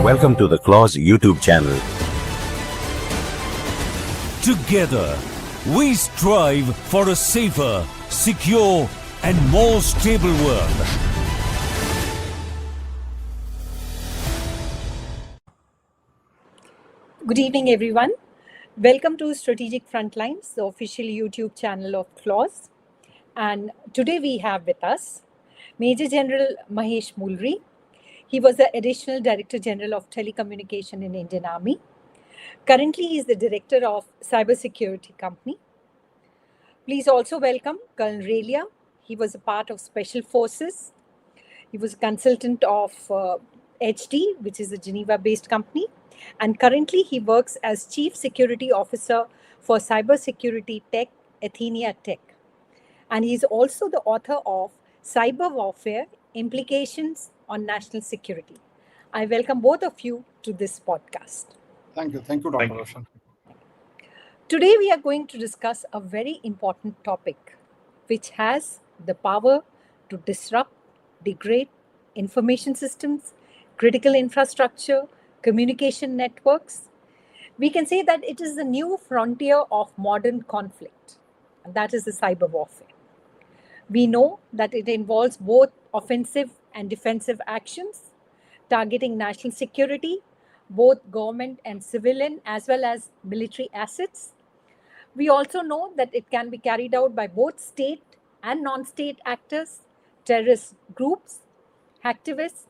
Welcome to the Clause YouTube channel. Together, we strive for a safer, secure, and more stable world. Good evening, everyone. Welcome to Strategic Frontlines, the official YouTube channel of Clause. And today we have with us Major General Mahesh Moolri. He was the Additional Director General of Telecommunication in Indian Army. Currently, he is the Director of Cybersecurity Company. Please also welcome Colonel Relia. He was a part of Special Forces. He was a consultant of Retd, which is a Geneva-based company. And currently, he works as Chief Security Officer for Cybersecurity Tech, Athenia Tech. And he's also the author of Cyber Warfare, Implications on National Security. I welcome both of you to this podcast. Thank you, Dr. Roshan. Today, we are going to discuss a very important topic, which has the power to disrupt, degrade information systems, critical infrastructure, communication networks. We can say that it is the new frontier of modern conflict, and that is the cyber warfare. We know that it involves both offensive and defensive actions, targeting national security, both government and civilian, as well as military assets. We also know that it can be carried out by both state and non-state actors, terrorist groups, hacktivists,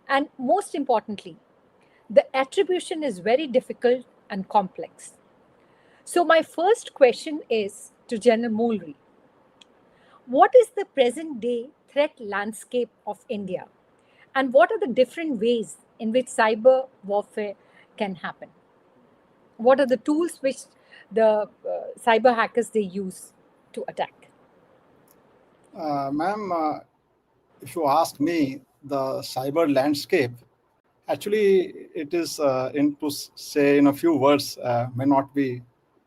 and most importantly, the attribution is very difficult and complex. So my first question is to General Moolri. What is the present day threat landscape of India? And what are the different ways in which cyber warfare can happen? What are the tools which the cyber hackers they use to attack? Ma'am, if you ask me, the cyber landscape, actually it is, to say in a few words, may not be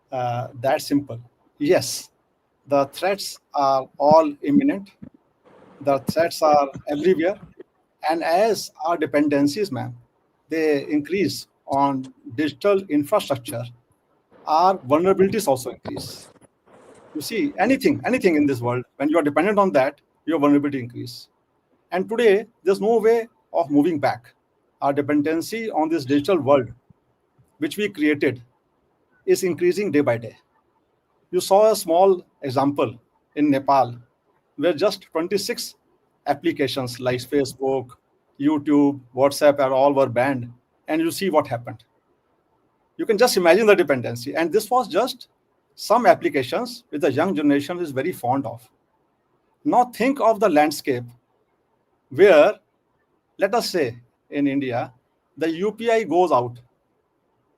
that simple. Yes, the threats are all imminent. The threats are everywhere. And as our dependencies, ma'am, they increase on digital infrastructure, our vulnerabilities also increase. You see, anything in this world, when you are dependent on that, your vulnerability increase. And today, there's no way of moving back. Our dependency on this digital world, which we created, is increasing day by day. You saw a small example in Nepal, where just 26 applications like Facebook, YouTube, WhatsApp all were banned, and you see what happened. You can just imagine the dependency. And this was just some applications which the young generation is very fond of. Now think of the landscape where, let us say in India, the UPI goes out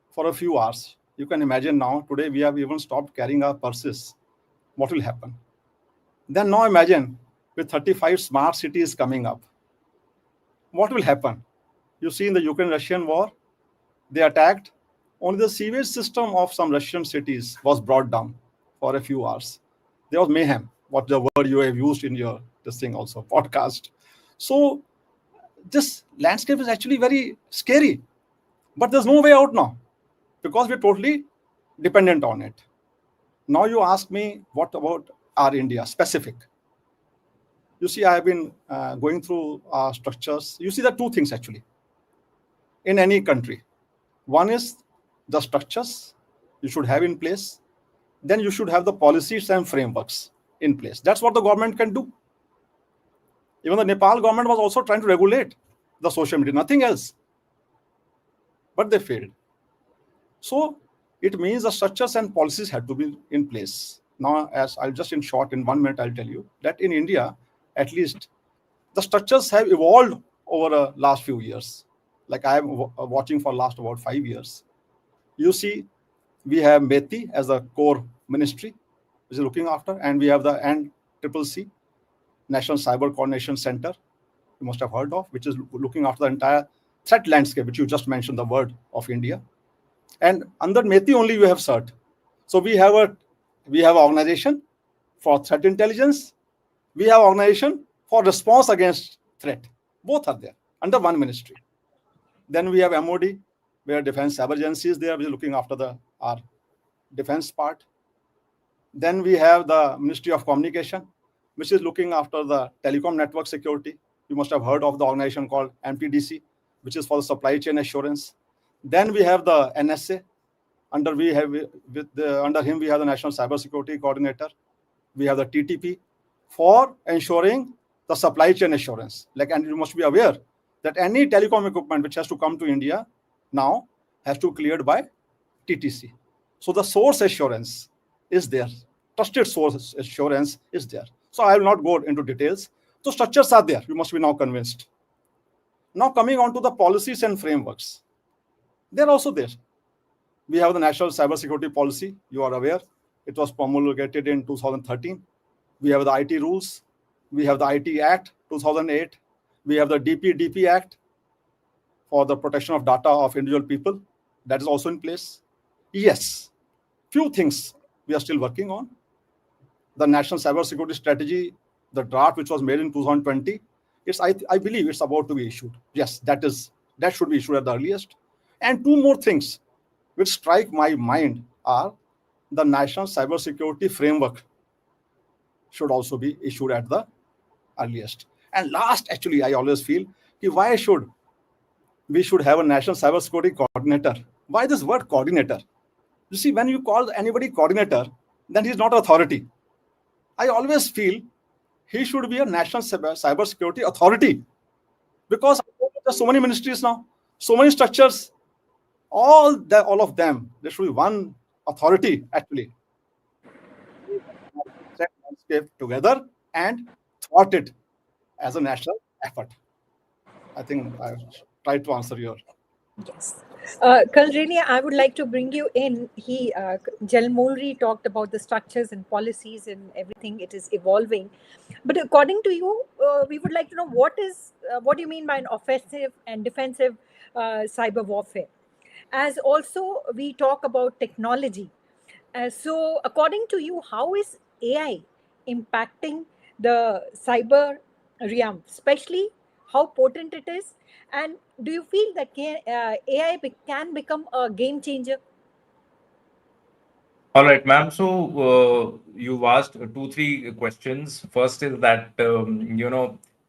for a few hours. You can imagine now, today we have even stopped carrying our purses. What will happen? Then now imagine with 35 smart cities coming up. What will happen? You see in the Ukraine-Russian war, they attacked. Only the sewage system of some Russian cities was brought down for a few hours. There was mayhem, what the word you have used in your this thing also, podcast. So this landscape is actually very scary, but there's no way out now because we're totally dependent on it. Now you ask me, what about our India specific? You see, I have been going through our structures. You see, there are two things actually in any country. One is the structures you should have in place. Then you should have the policies and frameworks in place. That's what the government can do. Even the Nepal government was also trying to regulate the social media, nothing else. But they failed. So it means the structures and policies had to be in place. Now, as I'll just in short, in 1 minute, I'll tell you that in India, at least, the structures have evolved over the last few years. Like I am watching for last about 5 years. You see, we have METI as a core ministry, which is looking after, and we have the NCCC, National Cyber Coordination Center, you must have heard of, which is looking after the entire threat landscape, which you just mentioned the word of India. And under METI only you have CERT. So we have an organization for threat intelligence. We have organization for response against threat. Both are there under one ministry. Then we have MOD, where Defense Cyber Agency is there, which is looking after our defense part. Then we have the Ministry of Communication, which is looking after the telecom network security. You must have heard of the organization called MPDC, which is for the supply chain assurance. Then we have the NSA. Under him, we have the National Cybersecurity Coordinator. We have the TTP for ensuring the supply chain assurance. And you must be aware that any telecom equipment which has to come to India now has to be cleared by TTC. So the source assurance is there. Trusted source assurance is there. So I will not go into details. So structures are there. You must be now convinced. Now coming on to the policies and frameworks. They're also there. We have the National Cybersecurity Policy. You are aware. It was promulgated in 2013. We have the IT rules. We have the IT Act 2008. We have the DPDP Act for the protection of data of individual people. That is also in place. Yes, few things we are still working on. The National Cybersecurity Strategy, the draft which was made in 2020, I believe it's about to be issued. Yes, that should be issued at the earliest. And two more things which strike my mind are the National Cybersecurity Framework should also be issued at the earliest. And last, actually, I always feel, why should we have a National Cybersecurity Coordinator? Why this word coordinator? You see, when you call anybody coordinator, then he's not authority. I always feel he should be a National Cybersecurity Authority, because there's so many ministries now, so many structures, all of them, there should be one authority actually. Set landscape together and thwart it as a national effort. I think I've tried to answer your. Yes. Relia, I would like to bring you in. Moolri talked about the structures and policies and everything. It is evolving. But according to you, we would like to know what do you mean by an offensive and defensive cyber warfare? As also we talk about technology. So according to you, how is AI impacting the cyber realm, especially how potent it is? And do you feel that AI can become a game changer? All right, ma'am. So you've asked two, three questions. First is that,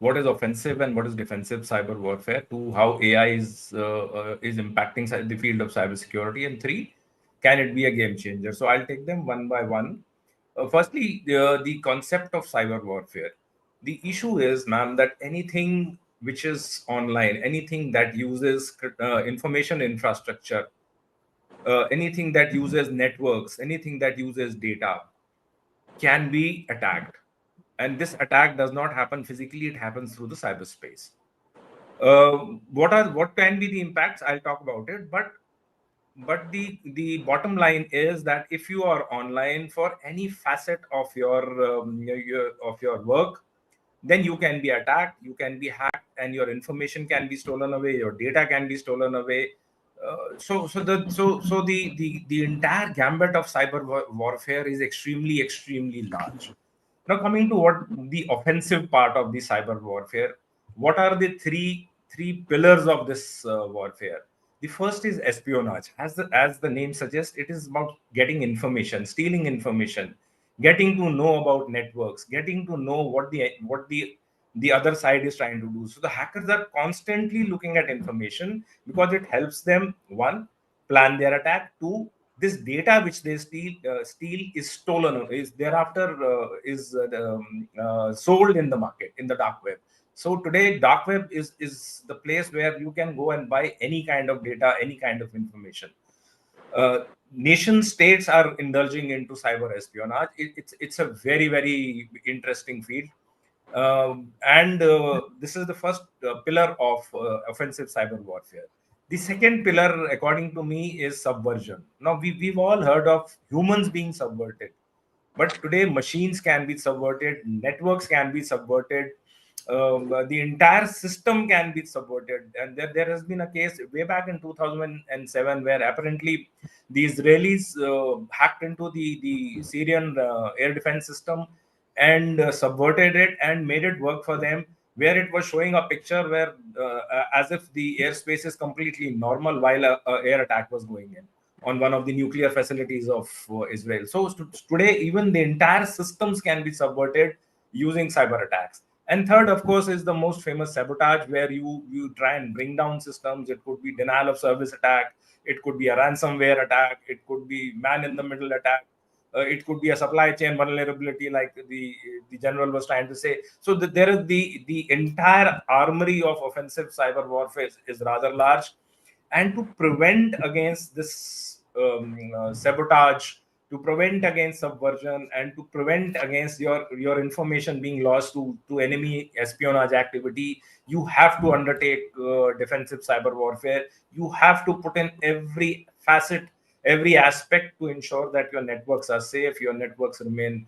what is offensive and what is defensive cyber warfare? Two, how AI is impacting the field of cybersecurity. And three, can it be a game changer? So I'll take them one by one. Firstly, the concept of cyber warfare. The issue is, ma'am, that anything which is online, anything that uses information infrastructure, anything that uses networks, anything that uses data can be attacked. And this attack does not happen physically, it happens through the cyberspace. What can be the impacts? I'll talk about it. But the bottom line is that if you are online for any facet of your work, then you can be attacked, you can be hacked, and your information can be stolen away, your data can be stolen away. The entire gambit of cyber warfare is extremely large. Now, coming to what the offensive part of the cyber warfare, what are the three pillars of this warfare? The first is espionage. As the name suggests, it is about getting information, stealing information, getting to know about networks, getting to know what the other side is trying to do. So the hackers are constantly looking at information because it helps them, one, plan their attack, two, this data which they steal is stolen, is thereafter sold in the market, in the dark web. So today, dark web is the place where you can go and buy any kind of data, any kind of information. Nation states are indulging into cyber espionage. It's a very interesting field. This is the first pillar of offensive cyber warfare. The second pillar, according to me, is subversion. Now, we've all heard of humans being subverted, but today machines can be subverted, networks can be subverted, the entire system can be subverted. And there has been a case way back in 2007 where apparently the Israelis hacked into the Syrian air defense system and subverted it and made it work for them. where it was showing a picture where as if the airspace is completely normal while a air attack was going in on one of the nuclear facilities of Israel. So today, even the entire systems can be subverted using cyber attacks. And third, of course, is the most famous sabotage, where you try and bring down systems. It could be denial of service attack, it could be a ransomware attack, it could be man in the middle attack, it could be a supply chain vulnerability, like the general was trying to say. So there is the entire armory of offensive cyber warfare is rather large, and to prevent against this sabotage, to prevent against subversion, and to prevent against your information being lost to enemy espionage activity, you have to undertake defensive cyber warfare. You have to put in every facet, every aspect to ensure that your networks are safe, your networks remain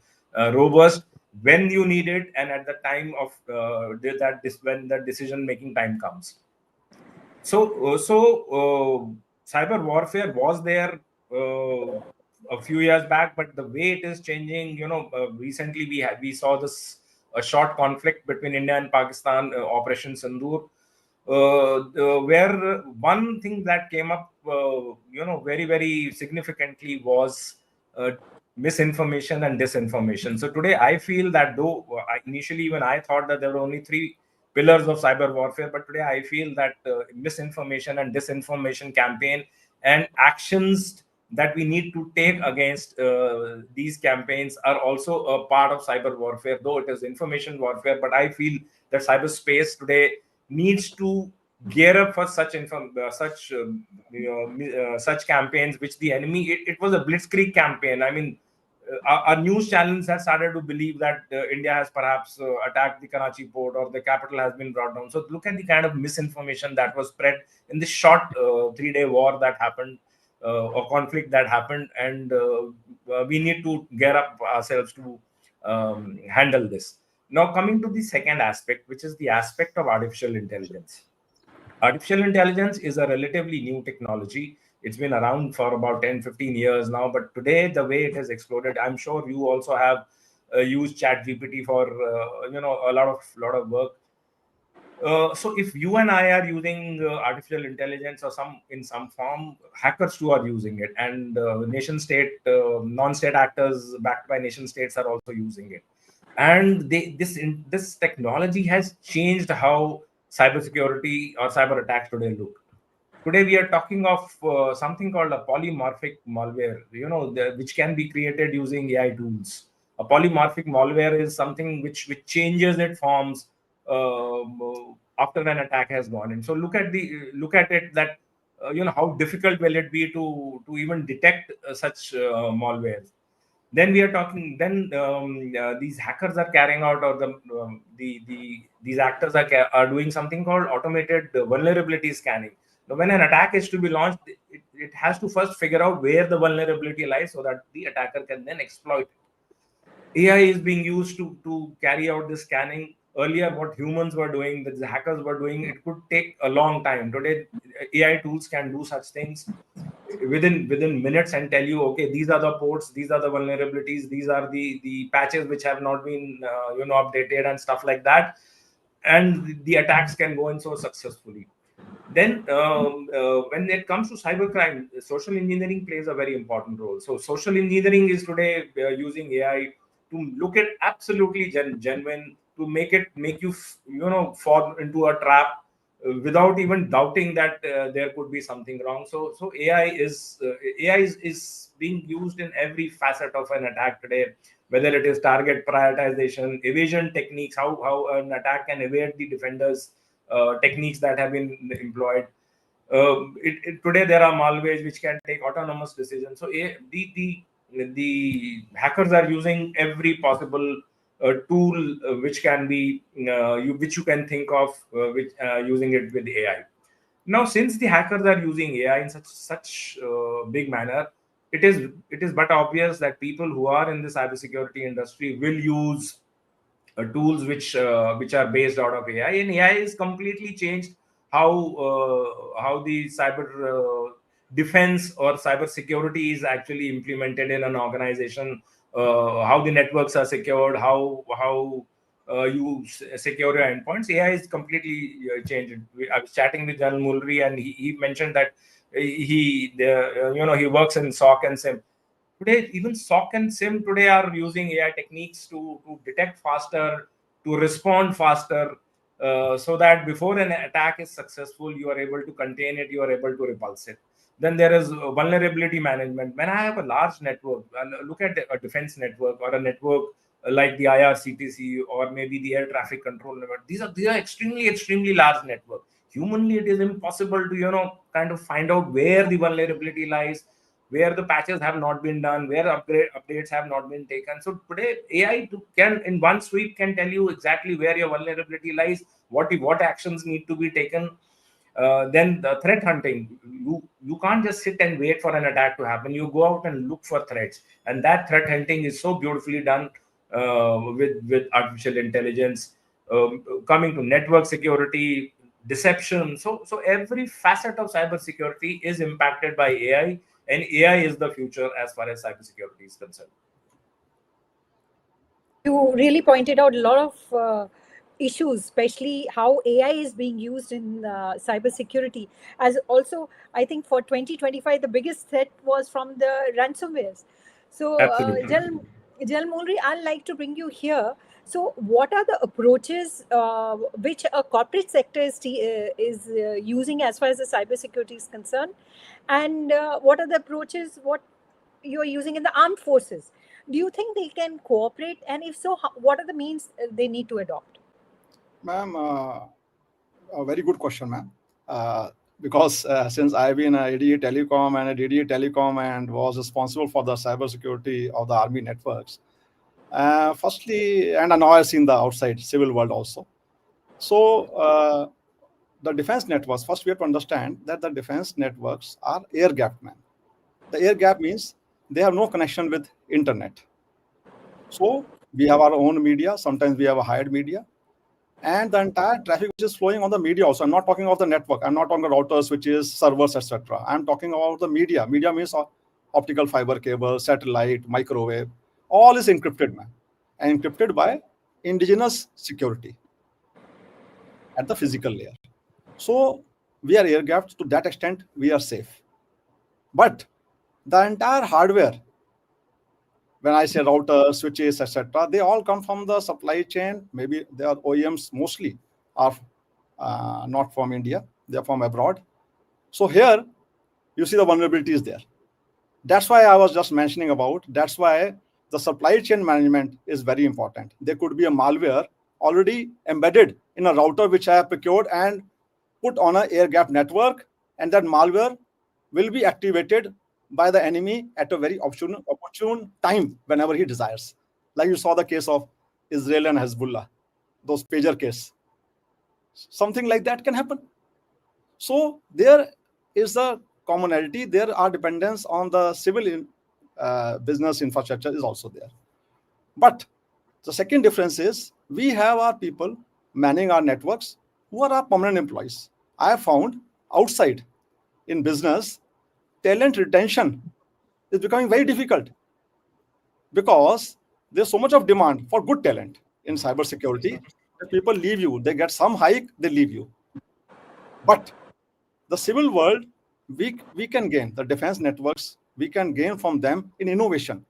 robust when you need it, and at the time of when the decision making time comes. Cyber warfare was there a few years back, but the way it is changing, recently we saw this a short conflict between India and Pakistan, Operation Sindoor, where one thing that came up, very very significantly was misinformation and disinformation. So today, I feel that though initially even I thought that there were only three pillars of cyber warfare, but today I feel that misinformation and disinformation campaign and actions that we need to take against these campaigns are also a part of cyber warfare, though it is information warfare. But I feel that cyberspace today needs to gear up for such campaigns, which the enemy, it was a blitzkrieg campaign. I mean, our news channels have started to believe that India has perhaps attacked the Karachi port, or the capital has been brought down. So look at the kind of misinformation that was spread in this short 3-day war that happened, or conflict that happened, and we need to gear up ourselves to handle this. Now, coming to the second aspect, which is the aspect of artificial intelligence. Artificial intelligence is a relatively new technology. It's been around for about 10-15 years now, but today the way it has exploded, I'm sure you also have used ChatGPT for a lot of work. So if you and I are using artificial intelligence or in some form, hackers too are using it, and nation state, non-state actors backed by nation states are also using it. And this technology has changed how cybersecurity or cyber attacks today look. Today we are talking of something called a polymorphic malware, which can be created using AI tools. A polymorphic malware is something which changes its forms after an attack has gone in. So look at it that how difficult will it be to even detect such malwares. Then we are talking. Then these hackers are carrying out, or these actors are doing something called automated vulnerability scanning. Now, when an attack is to be launched, it has to first figure out where the vulnerability lies, so that the attacker can then exploit it. AI is being used to carry out this scanning. Earlier, what humans were doing, the hackers were doing, it could take a long time. Today, AI tools can do such things within minutes and tell you, okay, these are the ports, these are the vulnerabilities, these are the patches which have not been updated, and stuff like that, and the attacks can go in so successfully. Then when it comes to cybercrime, social engineering plays a very important role. So social engineering is today using AI to look at absolutely genuine, to make you fall into a trap without even doubting that there could be something wrong. So AI is being used in every facet of an attack today, whether it is target prioritization, evasion techniques, how an attack can evade the defenders, techniques that have been employed. Today there are malwares which can take autonomous decisions. So the hackers are using every possible tool which can be which you can think of, which using it with AI. Now, since the hackers are using AI in such big manner, it is but obvious that people who are in the cybersecurity industry will use tools which are based out of AI, and AI is completely changed how the cyber defense or cyber security is actually implemented in an organization. How the networks are secured, how you secure your endpoints. AI is completely changed. I was chatting with General Moolri, and he mentioned that he works in SOC and SIM. Today, even SOC and SIM today are using AI techniques to detect faster, to respond faster, so that before an attack is successful, you are able to contain it, you are able to repulse it. Then there is vulnerability management. When I have a large network, look at a defense network or a network like the IRCTC or maybe the air traffic control network. These are extremely large networks. Humanly, it is impossible to kind of find out where the vulnerability lies, where the patches have not been done, where updates have not been taken. So today, AI can in one sweep can tell you exactly where your vulnerability lies, what actions need to be taken. Then the threat hunting, you can't just sit and wait for an attack to happen. You go out and look for threats, and that threat hunting is so beautifully done with artificial intelligence. Coming to network security, deception, so every facet of cybersecurity is impacted by AI, and AI is the future as far as cybersecurity is concerned. You really pointed out a lot of issues, especially how AI is being used in cybersecurity. As also, I think for 2025, the biggest threat was from the ransomwares. So, Absolutely. Jal Moolri, I'd like to bring you here. So, what are the approaches which a corporate sector is using as far as the cybersecurity is concerned, and what are the approaches what you are using in the armed forces? Do you think they can cooperate, and if so, what are the means they need to adopt? Ma'am, a very good question, ma'am. Because since I've been a ADE Telecom and a DDE Telecom and was responsible for the cybersecurity of the army networks, firstly, and now I've seen the outside civil world also. So the defense networks, first we have to understand that the defense networks are air-gapped, ma'am. The air-gap means they have no connection with internet. So we have our own media, sometimes we have a hired media, and the entire traffic which is flowing on the media also. I'm not talking about the network. I'm not talking about routers, switches, servers, etc. I'm talking about the media. Media means optical fiber cable, satellite, microwave. All is encrypted, man, and encrypted by indigenous security at the physical layer. So we are air gapped. To that extent, we are safe. But the entire hardware, when I say routers, switches, etc., they all come from the supply chain. Maybe they are OEMs mostly are not from India. They are from abroad. So here you see the vulnerabilities there. That's why I was just mentioning about. That's why the supply chain management is very important. There could be a malware already embedded in a router which I have procured and put on an air-gapped network, and that malware will be activated by the enemy at a very opportune time whenever he desires. Like you saw the case of Israel and Hezbollah, those pager case. Something like that can happen. So there is a commonality. There are dependence on the civil business infrastructure is also there. But the second difference is we have our people manning our networks who are our permanent employees. I have found outside in business, talent retention is becoming very difficult because there's so much of demand for good talent in cybersecurity that people leave you. They get some hike, they leave you. But the civil world, we can gain, the defense networks, we can gain from them in innovation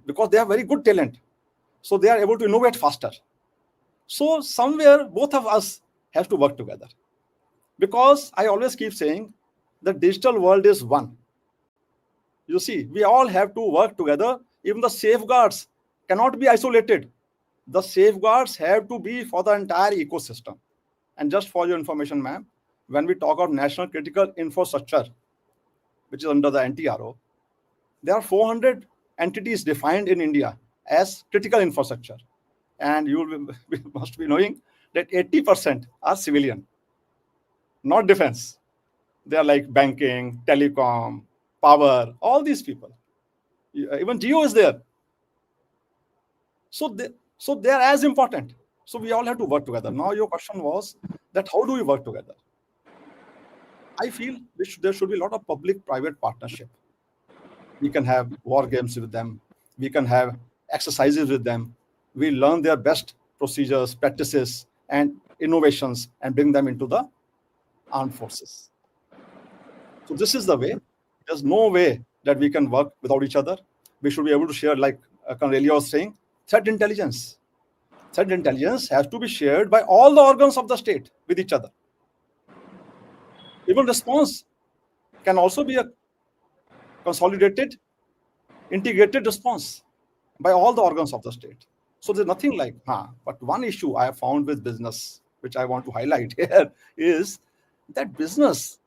because they have very good talent. So they are able to innovate faster. So somewhere both of us have to work together. Because I always keep saying the digital world is one. You see, we all have to work together. Even the safeguards cannot be isolated. The safeguards have to be for the entire ecosystem. And just for your information, ma'am, when we talk of national critical infrastructure, which is under the NTRO, there are 400 entities defined in India as critical infrastructure. And you must be knowing that 80% are civilian, not defense. They are like banking, telecom, power, all these people. Even Geo is there. So they are as important. So we all have to work together. Now your question was that how do we work together? I feel there should be a lot of public-private partnership. We can have war games with them. We can have exercises with them. We learn their best procedures, practices, and innovations and bring them into the armed forces. So this is the way. There's no way that we can work without each other. We should be able to share, like Relia was saying, threat intelligence. Threat intelligence has to be shared by all the organs of the state with each other. Even response can also be a consolidated, integrated response by all the organs of the state. So there's nothing like, but one issue I have found with business, which I want to highlight here, is that business,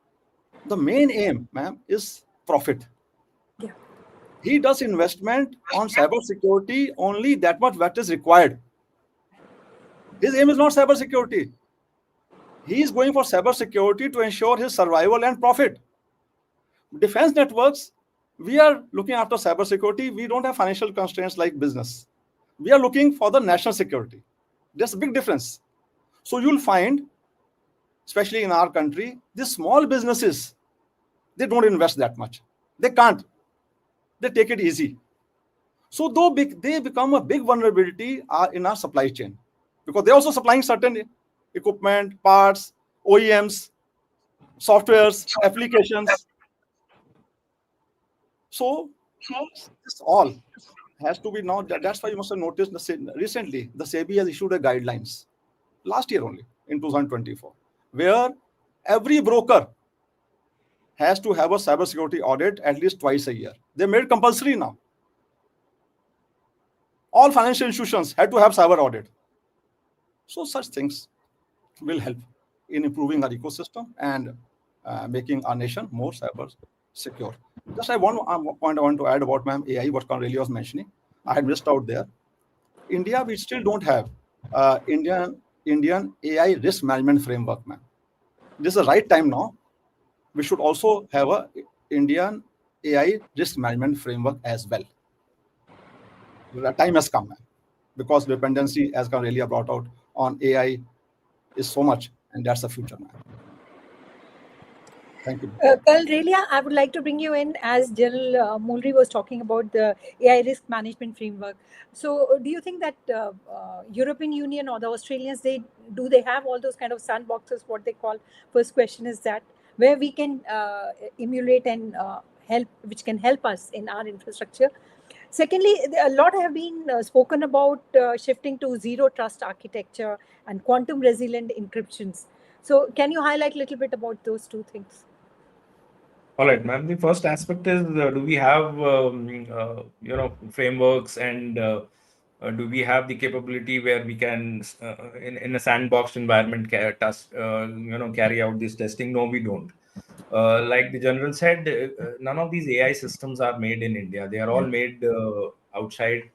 the main aim, ma'am, is profit. Yeah. He does investment on cybersecurity only that much that is required. His aim is not cybersecurity. He is going for cybersecurity to ensure his survival and profit. Defense networks, we are looking after cybersecurity. We don't have financial constraints like business. We are looking for the national security. There's a big difference. So you'll find, especially in our country, these small businesses, they don't invest that much. They can't. They take it easy. So they become a big vulnerability in our supply chain, because they're also supplying certain equipment, parts, OEMs, softwares, applications. So this all has to be now. That's why you must have noticed recently the SEBI has issued a guidelines last year only in 2024, where every broker has to have a cybersecurity audit at least twice a year. They made it compulsory now. All financial institutions had to have cyber audit. So such things will help in improving our ecosystem and making our nation more cyber secure. Just one point I want to add about AI, what Relia was mentioning. I had missed out there. India, we still don't have Indian AI risk management framework, ma'am. This is the right time now. We should also have a Indian AI risk management framework as well. The time has come, ma'am, because dependency, as Relia brought out, on AI is so much, and that's the future, ma'am. Thank you. Relia, I would like to bring you in as General Moolri was talking about the AI risk management framework. So, do you think that European Union or the Australians, they have all those kind of sandboxes? What they call. First question is that where we can emulate and help, which can help us in our infrastructure. Secondly, a lot have been spoken about shifting to zero trust architecture and quantum resilient encryptions. So, can you highlight a little bit about those two things? All right, ma'am. The first aspect is, do we have frameworks, and do we have the capability where we can in a sandboxed environment carry out this testing? No, we don't. Like the general said, none of these AI systems are made in India. They are all made outside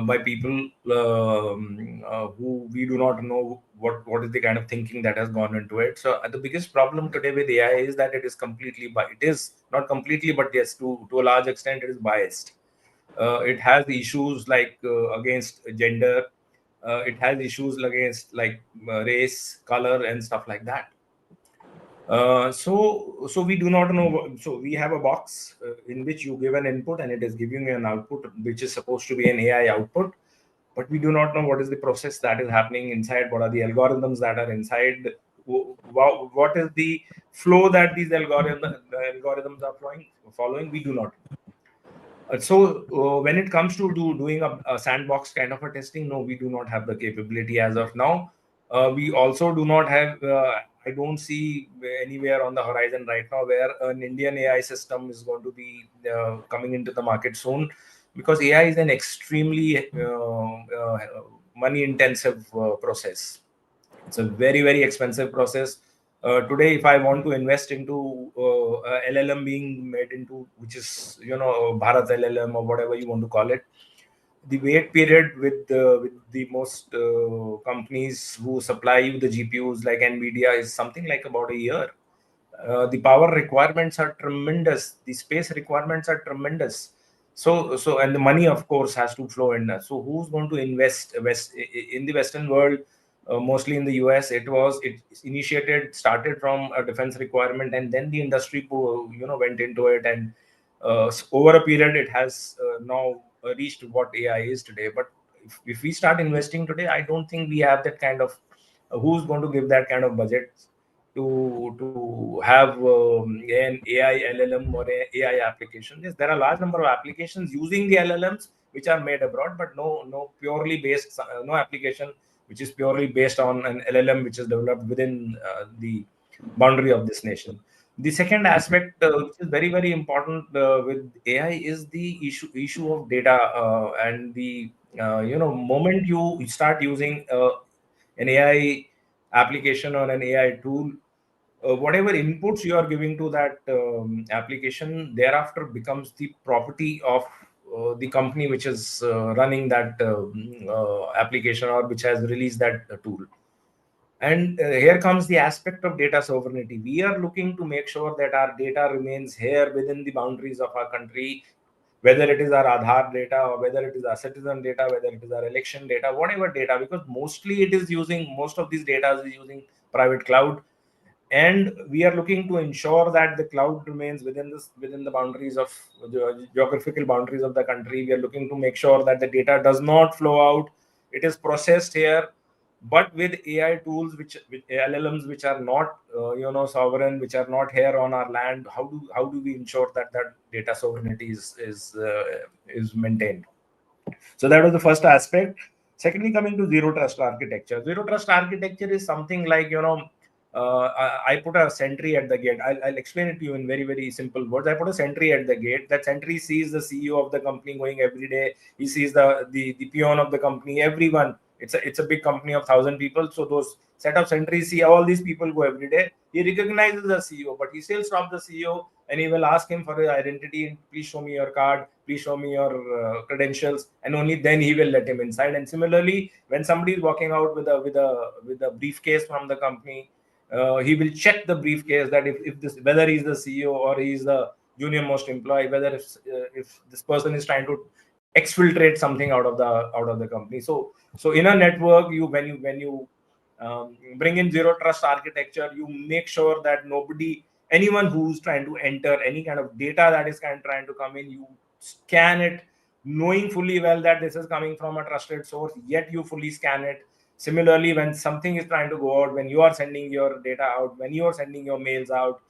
by people who we do not know what is the kind of thinking that has gone into it. So the biggest problem today with AI is that it is not completely, but yes, to a large extent, it is biased. It has issues like against gender. It has issues against race, color, and stuff like that. So we do not know. So we have a box in which you give an input and it is giving you an output, which is supposed to be an AI output. But we do not know what is the process that is happening inside. What are the algorithms that are inside? What is the flow that these algorithms are following? We do not. So when it comes to doing a sandbox kind of a testing, no, we do not have the capability as of now. We also do not have. I don't see anywhere on the horizon right now where an Indian AI system is going to be coming into the market soon, because AI is an extremely money-intensive process. It's a very, very expensive process. Today, if I want to invest into LLM being made into, which is Bharat LLM or whatever you want to call it, the wait period with the most companies who supply you the GPUs like Nvidia is something like about a year. The power requirements are tremendous. The space requirements are tremendous. So and the money, of course, has to flow in. So who's going to invest in the Western world? Mostly in the US, it started from a defense requirement, and then the industry went into it, and over a period it has now reached what AI is today. But if we start investing today, I don't think we have that kind of who's going to give that kind of budget to have an AI LLM or a AI application. Yes, there are a large number of applications using the LLMs which are made abroad, but no purely based no application which is purely based on an LLM which is developed within the boundary of this nation. The second aspect, which is very important with AI, is the issue of data and the moment you start using an AI application or an AI tool, whatever inputs you are giving to that application thereafter becomes the property of the company which is running that application or which has released that tool. And here comes the aspect of data sovereignty. We are looking to make sure that our data remains here within the boundaries of our country, whether it is our Aadhaar data or whether it is our citizen data, whether it is our election data, whatever data, because mostly it is using, most of these data is using private cloud. And we are looking to ensure that the cloud remains within the boundaries of the geographical boundaries of the country. We are looking to make sure that the data does not flow out. It is processed here, but with AI tools, with LLMs, which are not sovereign, which are not here on our land. How do we ensure that that data sovereignty is maintained? So that was the first aspect. Secondly, coming to zero trust architecture. Zero trust architecture is something like, I put a sentry at the gate. I'll explain it to you in very simple words. I put a sentry at the gate. That sentry sees the CEO of the company going every day. He sees the peon of the company, everyone. It's a big company of 1,000 people. So those set of sentries see all these people go every day. He recognizes the CEO, but he still stops the CEO and he will ask him for his identity. Please show me your card. Please show me your credentials, and only then he will let him inside. And similarly, when somebody is walking out with a briefcase from the company, he will check the briefcase that if this, whether he's the CEO or he's the junior most employee, whether if this person is trying to exfiltrate something out of the company. So in a network, when you bring in zero trust architecture, you make sure that anyone who's trying to enter any kind of data that is trying to come in, you scan it, knowing fully well that this is coming from a trusted source, yet you fully scan it. Similarly, when something is trying to go out, when you are sending your data out, when you are sending your mails out,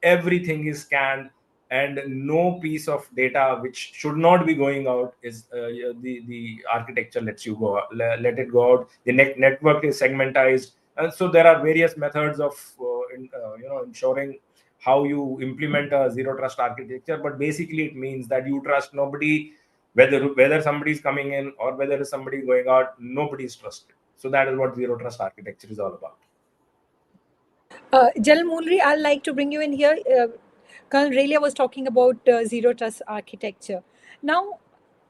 everything is scanned, and no piece of data which should not be going out is the architecture lets you go, let it go out. The network is segmentized, and so there are various methods of ensuring how you implement a zero trust architecture. But basically, it means that you trust nobody, whether somebody is coming in or whether somebody is going out, nobody is trusted. So that is what zero trust architecture is all about. General Moolri, I'd like to bring you in here. Colonel Relia was talking about zero trust architecture. Now,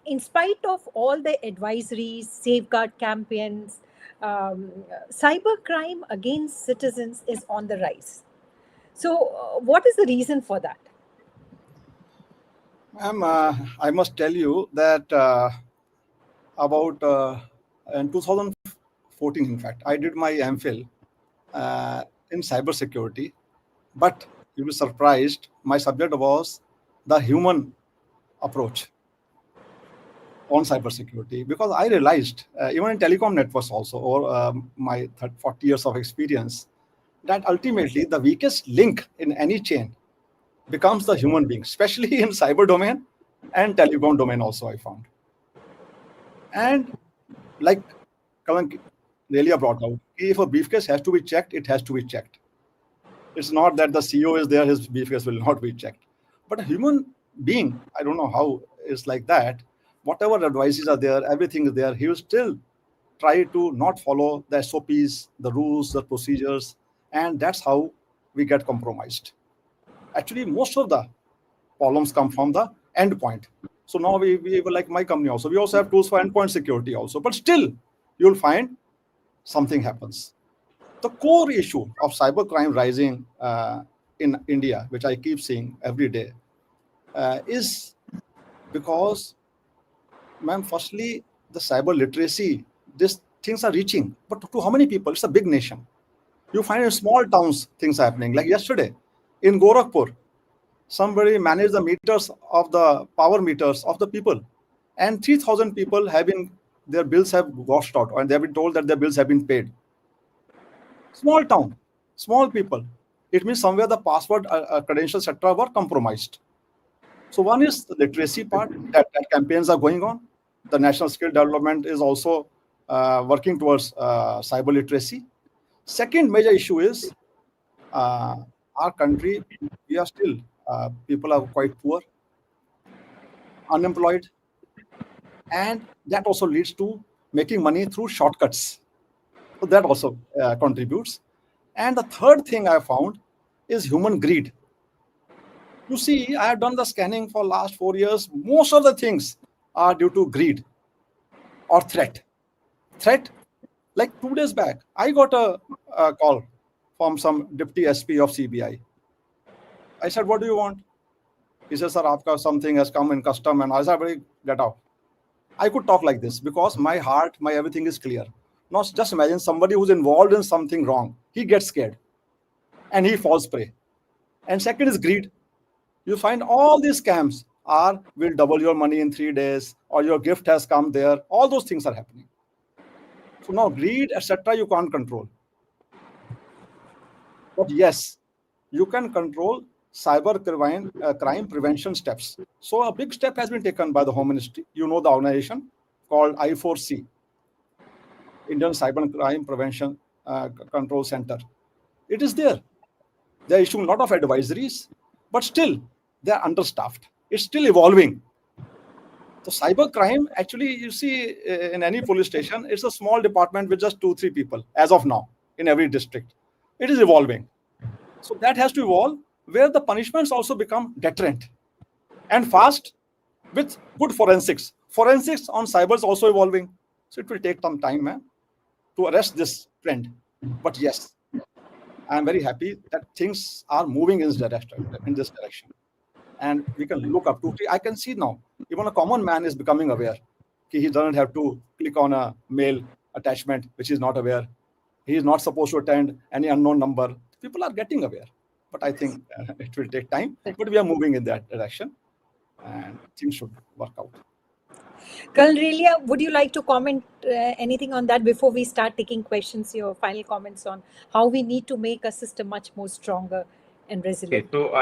in spite of all the advisories, safeguard campaigns, cybercrime against citizens is on the rise. So, what is the reason for that? Ma'am, I must tell you that about in 2014, in fact, I did my MPhil in cybersecurity, but you'll be surprised, my subject was the human approach on cybersecurity, because I realized, even in telecom networks also, or my 40 years of experience, that ultimately the weakest link in any chain becomes the human being, especially in cyber domain and telecom domain also, I found. And like Kalan Relia brought out, if a briefcase has to be checked, it has to be checked. It's not that the CEO is there, his briefcase will not be checked. But a human being, I don't know how it's like that. Whatever advices are there, everything is there. He will still try to not follow the SOPs, the rules, the procedures, and that's how we get compromised. Actually, most of the problems come from the endpoint. So now we were like my company also. We also have tools for endpoint security also, but still you'll find something happens. The core issue of cybercrime rising in India, which I keep seeing every day, is because, ma'am, firstly, the cyber literacy, these things are reaching, but to how many people? It's a big nation. You find in small towns things happening. Like yesterday in Gorakhpur, somebody managed the meters of the power meters of the people, and 3,000 people have been their bills have washed out, and they have been told that their bills have been paid. Small town, small people. It means somewhere the password, credentials, etc., were compromised. So one is the literacy part, that campaigns are going on. The National Skill Development is also working towards cyber literacy. Second major issue is our country, we are still, people are quite poor, unemployed, and that also leads to making money through shortcuts. So that also contributes. And the third thing I found is human greed. You see, I have done the scanning for last 4 years. Most of the things are due to greed or threat. Threat, like 2 days back, I got a call from some deputy SP of CBI. I said, what do you want? He said, sir, aapka something has come in custom. And I said, get out. I could talk like this because my heart, my everything is clear. Now, just imagine somebody who's involved in something wrong. He gets scared and he falls prey. And second is greed. You find all these scams will double your money in 3 days, or your gift has come there. All those things are happening. So now greed, etc., you can't control. But yes, you can control cyber crime prevention steps. So a big step has been taken by the Home Ministry. You know the organization called I4C, Indian Cyber Crime Prevention Control Center. It is there. They're issuing a lot of advisories, but still they're understaffed. It's still evolving. So cyber crime, actually, you see in any police station, it's a small department with just 2-3 people as of now in every district. It is evolving. So that has to evolve, where the punishments also become deterrent and fast with good forensics. Forensics on cyber is also evolving. So it will take some time to arrest this trend. But yes, I'm very happy that things are moving in this direction. And we can look up to, I can see now, even a common man is becoming aware. He doesn't have to click on a mail attachment, which is not aware. He is not supposed to attend any unknown number. People are getting aware. But I think it will take time. But we are moving in that direction. And things should work out. Colonel Relia, would you like to comment anything on that before we start taking questions, your final comments on how we need to make a system much more stronger and resilient? Okay, so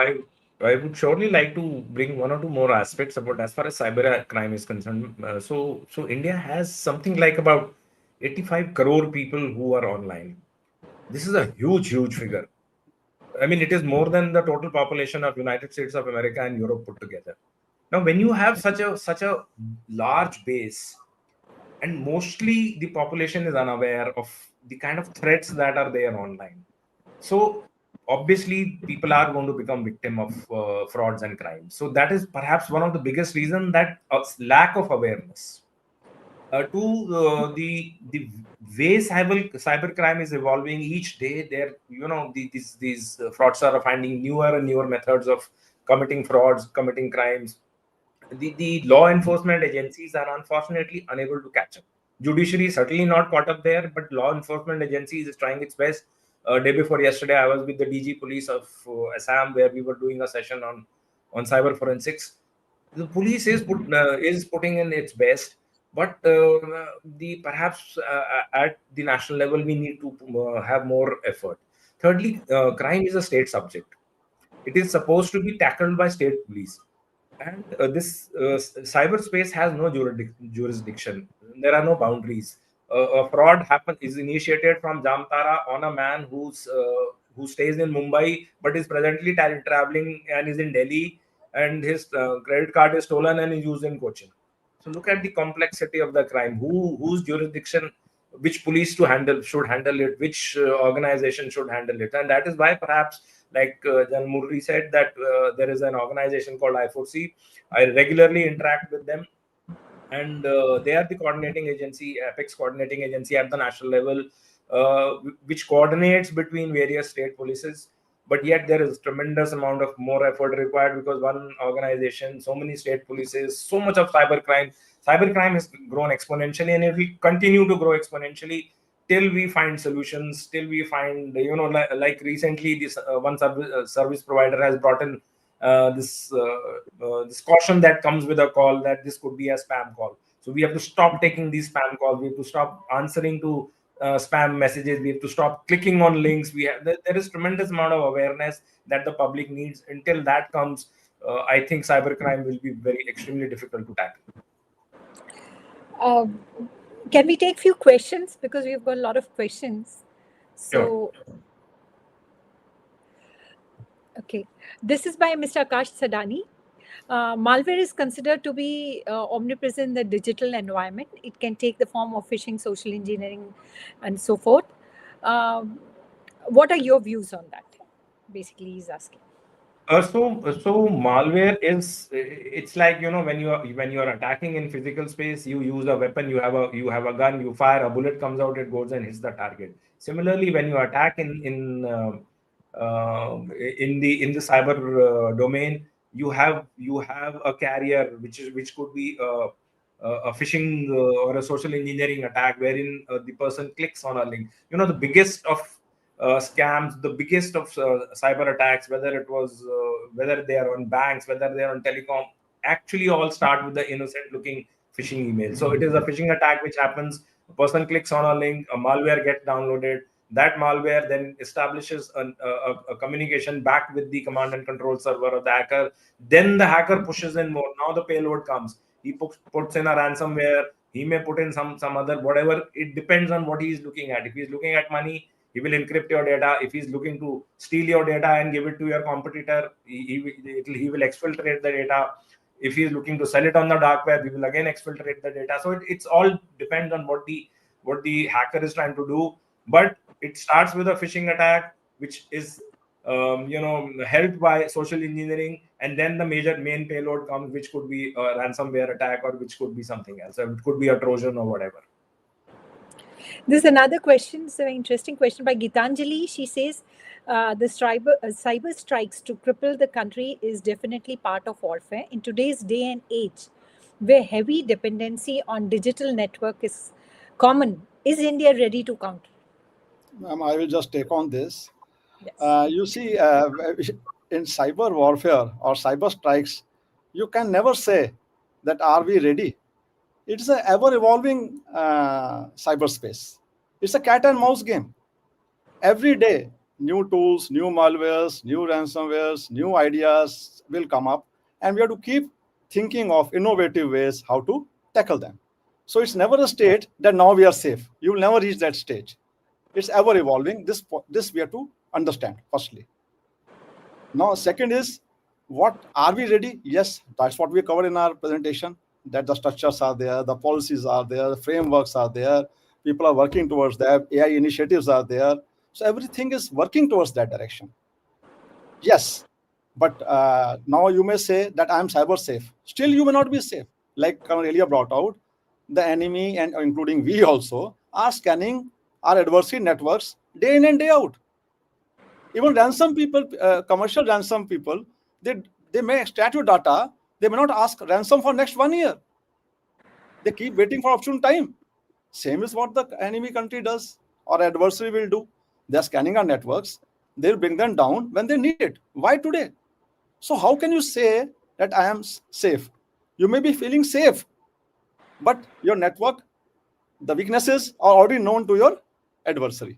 I would surely like to bring one or two more aspects about as far as cyber crime is concerned. So India has something like about 85 crore people who are online. This is a huge figure. I mean, it is more than the total population of United States of America and Europe put together. Now, when you have such a large base, and mostly the population is unaware of the kind of threats that are there online, so obviously people are going to become victim of frauds and crimes. So that is perhaps one of the biggest reasons, that lack of awareness. The way cyber crime is evolving each day, there these fraudsters are finding newer and newer methods of committing frauds, committing crimes. The law enforcement agencies are unfortunately unable to catch up. Judiciary is certainly not caught up there, but law enforcement agencies is trying its best. Day before yesterday, I was with the DG Police of Assam, where we were doing a session on cyber forensics. The police is putting in its best, but perhaps at the national level we need to have more effort. Thirdly, crime is a state subject. It is supposed to be tackled by state police, and this cyberspace has no jurisdiction. There are no boundaries. A fraud is initiated from Jamtara on a man who stays in Mumbai but is presently traveling and is in Delhi, and his credit card is stolen and is used in Cochin. So look at the complexity of the crime. Whose jurisdiction, which police should handle it, which organization should handle it, and that is why perhaps, like Jan Moolri said, that there is an organization called I4C. I regularly interact with them, and they are the coordinating agency, apex coordinating agency at the national level, which coordinates between various state polices. But yet there is tremendous amount of more effort required, because one organization, so many state polices, so much of cyber crime has grown exponentially, and it will continue to grow exponentially till we find solutions, till we find, like recently this one service provider has brought in this caution that comes with a call, that this could be a spam call. So we have to stop taking these spam calls. We have to stop answering to spam messages. We have to stop clicking on links. There is tremendous amount of awareness that the public needs. Until that comes, I think cybercrime will be very extremely difficult to tackle. Can we take few questions, because we've got a lot of questions? Sure. Okay, this is by Mr. Akash Sadani. Malware is considered to be omnipresent in the digital environment. It can take the form of phishing, social engineering, and so forth. What are your views on that? Basically, he's asking. So malware is, it's like, when you're attacking in physical space, you use a weapon, you have a gun, you fire, a bullet comes out, it goes and hits the target. Similarly, when you attack in the cyber domain, you have a carrier which could be a phishing or a social engineering attack, wherein the person clicks on a link. The biggest of scams, the biggest of cyber attacks, whether they are on banks, whether they are on telecom, actually all start with the innocent looking phishing email. So it is a phishing attack which happens. A person clicks on a link, a malware gets downloaded. That malware then establishes a communication back with the command and control server of the hacker. Then the hacker pushes in more. Now the payload comes. He puts in a ransomware. He may put in some other whatever. It depends on what he is looking at. If he is looking at money, he will encrypt your data. If he's looking to steal your data and give it to your competitor, he will exfiltrate the data. If he's looking to sell it on the dark web, he will again exfiltrate the data. So it's all depends on what the hacker is trying to do. But it starts with a phishing attack, which is helped by social engineering, and then the main payload comes, which could be a ransomware attack, or which could be something else. It could be a Trojan or whatever. This is another question. It's an interesting question by Gitanjali. She says the cyber strikes to cripple the country is definitely part of warfare. In today's day and age, where heavy dependency on digital network is common, is India ready to counter? I will just take on this. Yes. You see, in cyber warfare or cyber strikes, you can never say that are we ready. It's an ever-evolving cyberspace. It's a cat and mouse game. Every day, new tools, new malwares, new ransomwares, new ideas will come up, and we have to keep thinking of innovative ways how to tackle them. So it's never a state that now we are safe. You will never reach that stage. It's ever-evolving. This we have to understand, firstly. Now, second is, what are we ready? Yes, that's what we covered in our presentation, that the structures are there, the policies are there, the frameworks are there, people are working towards that, AI initiatives are there. So everything is working towards that direction. Yes, but now you may say that I'm cyber safe. Still, you may not be safe. Like Relia brought out, the enemy, and including we also, are scanning our adversary networks day in and day out. Even ransom people, commercial ransom people, they may extract your data. They may not ask ransom for next 1 year. They keep waiting for opportune time. Same is what the enemy country does or adversary will do. They're scanning our networks. They'll bring them down when they need it. Why today? So how can you say that I am safe? You may be feeling safe, but your network, the weaknesses are already known to your adversary.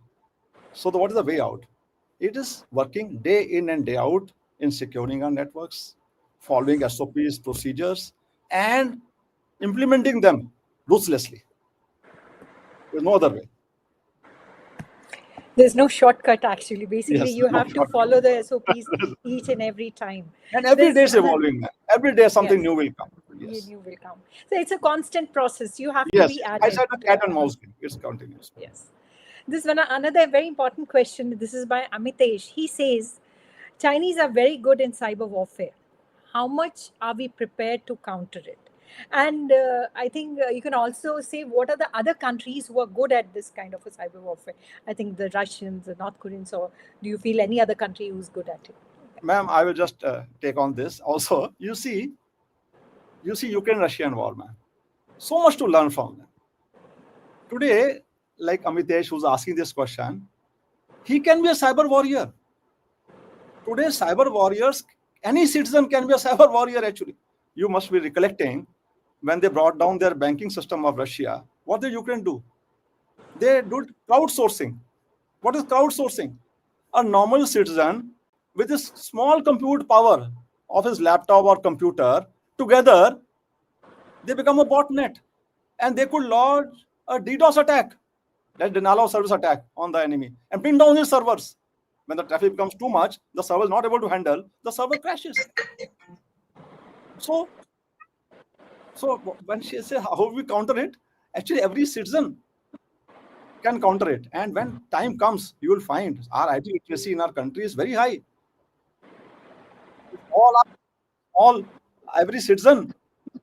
So what is the way out? It is working day in and day out in securing our networks, following SOPs, procedures, and implementing them ruthlessly. There's no other way. There's no shortcut, actually. Basically, Yes, you no have to shortcut. follow the SOPs each and every time. And every day There's is evolving. Every day something Yes. new will come. Yes. New will come. So it's a constant process. You have to Yes. be at I it. said a cat and mouse game. It's continuous. Yes. This one, another very important question. This is by Amitesh. He says, Chinese are very good in cyber warfare. How much are we prepared to counter it? And I think you can also say, what are the other countries who are good at this kind of a cyber warfare? I think the Russians, the North Koreans, or do you feel any other country who's good at it? Ma'am, I will just take on this. Also, you see Ukraine-Russian war, ma'am. So much to learn from them. Today, like Amitesh, who's asking this question, he can be a cyber warrior. Today, cyber warriors, any citizen can be a cyber warrior, actually. You must be recollecting when they brought down their banking system of Russia, what did Ukraine do? They did crowdsourcing. What is crowdsourcing? A normal citizen with his small compute power of his laptop or computer, together, they become a botnet and they could launch a DDoS attack, that denial of service attack on the enemy, and bring down his servers. When the traffic becomes too much, the server is not able to handle, the server crashes. So when she says how we counter it, actually every citizen can counter it. And when time comes, you will find our IT literacy in our country is very high. All every citizen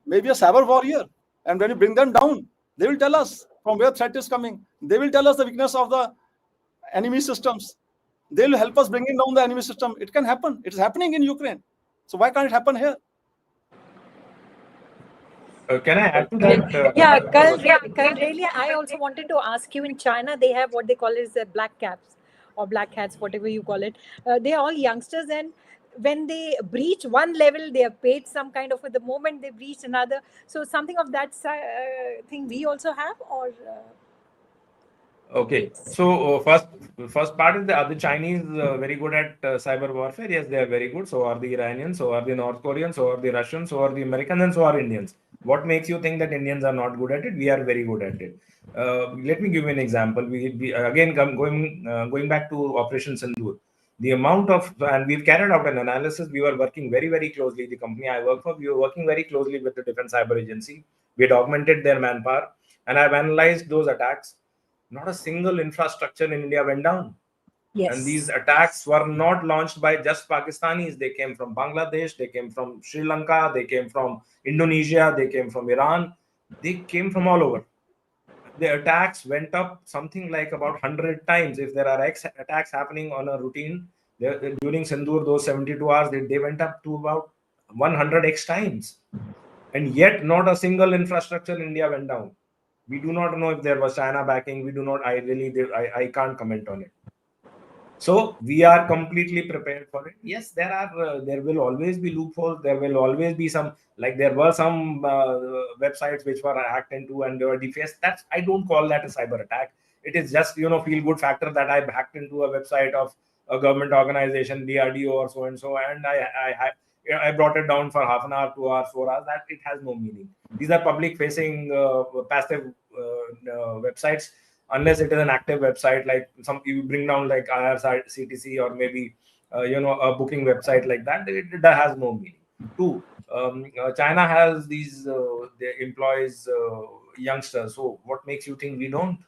may be a cyber warrior, and when you bring them down, they will tell us from where threat is coming. They will tell us the weakness of the enemy systems. They will help us bringing down the enemy system. It can happen. It is happening in Ukraine. So why can't it happen here? Can I add to that? Yeah, Relia, I also wanted to ask you, in China, they have what they call is the black caps or black hats, whatever you call it. They're all youngsters, and when they breach one level, they are paid some kind of, at the moment they breach another. So something of that thing we also have, or... Okay, so first part is the Chinese very good at cyber warfare. Yes, they are very good. So are the Iranians, so are the North Koreans, so are the Russians, so are the Americans, and so are Indians. What makes you think that Indians are not good at it? We are very good at it. Let me give you an example. We again going back to Operation Sindoor. The amount of, and we've carried out an analysis. We were working very closely. The company I work for, we were working very closely with the Defense Cyber Agency. We had augmented their manpower, and I've analyzed those attacks. Not a single infrastructure in India went down. Yes. And these attacks were not launched by just Pakistanis. They came from Bangladesh, they came from Sri Lanka, they came from Indonesia, they came from Iran. They came from all over. The attacks went up something like about 100 times. If there are X attacks happening on a routine, during Sindoor, those 72 hours, they went up to about 100x times. And yet not a single infrastructure in India went down. We do not know if there was China backing. We do not. I can't comment on it. So we are completely prepared for it. Yes, there will always be loopholes. There will always be some, like there were some websites which were hacked into and they were defaced. I don't call that a cyber attack. It is just feel good factor that I hacked into a website of a government organization, DRDO or so and so, and I brought it down for half an hour, 2 hours, 4 hours. That it has no meaning. These are public-facing passive websites. Unless it is an active website, like some you bring down like IRCTC or maybe a booking website like that, it has no meaning. Two, China has these their employees youngsters. So what makes you think we don't?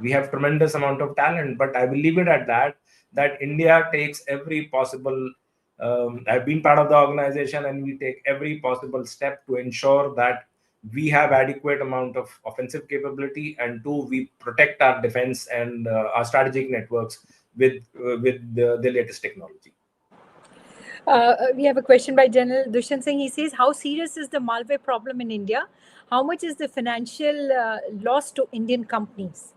We have tremendous amount of talent, but I will leave it at that India takes every possible. I've been part of the organization, and we take every possible step to ensure that we have adequate amount of offensive capability, and two, we protect our defense and our strategic networks with the latest technology. We have a question by General Dushan Singh. He says, how serious is the malware problem in India? How much is the financial loss to Indian companies?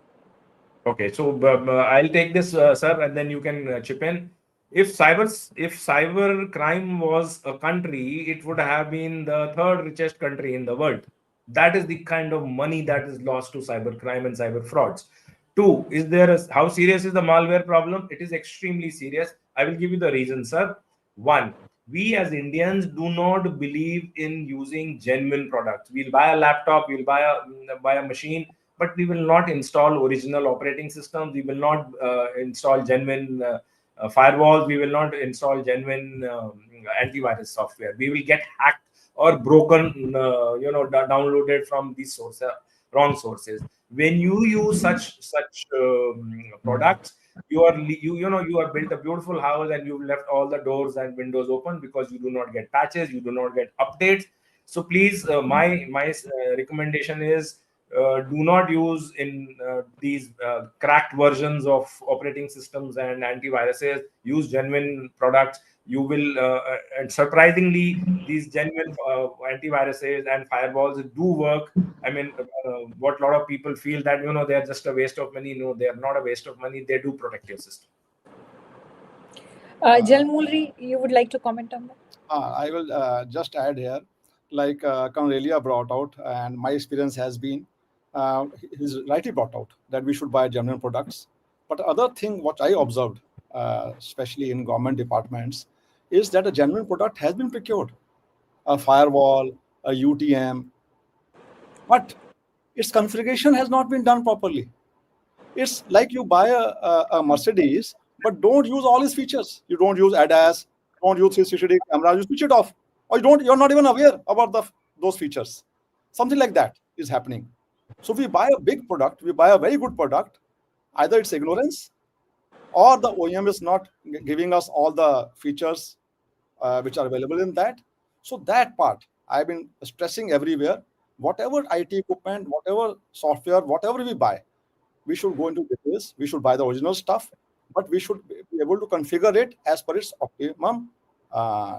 Okay, so I'll take this, sir, and then you can chip in. If cyber crime was a country, it would have been the third richest country in the world. That is the kind of money that is lost to cyber crime and cyber frauds. Two, how serious is the malware problem? It is extremely serious. I will give you the reason, sir. One, we as Indians do not believe in using genuine products. We'll buy a laptop, we'll buy a machine, but we will not install original operating systems. We will not install genuine firewalls. We will not install genuine antivirus software. We will get hacked or broken, downloaded from these sources, wrong sources. When you use such products, you have built a beautiful house and you've left all the doors and windows open because you do not get patches, you do not get updates. So please, my recommendation is, do not use in these cracked versions of operating systems and antiviruses. Use genuine products. You will, and surprisingly, these genuine antiviruses and firewalls do work. I mean, what a lot of people feel that they're just a waste of money. No, they are not a waste of money. They do protect your system. Moolri, you would like to comment on that? I will just add here like Relia brought out, and my experience has been, he's rightly brought out that we should buy genuine products. But other thing, what I observed, especially in government departments, is that a genuine product has been procured, a firewall, a UTM, but its configuration has not been done properly. It's like you buy a Mercedes, but don't use all its features. You don't use ADAS, don't use 360 camera, you switch it off. Or you're not even aware about those features. Something like that is happening. So we buy a big product, we buy a very good product, either it's ignorance or the OEM is not giving us all the features which are available in that. So that part I've been stressing everywhere. Whatever IT equipment, whatever software, whatever we buy, we should go into details. We should buy the original stuff, but we should be able to configure it as per its optimum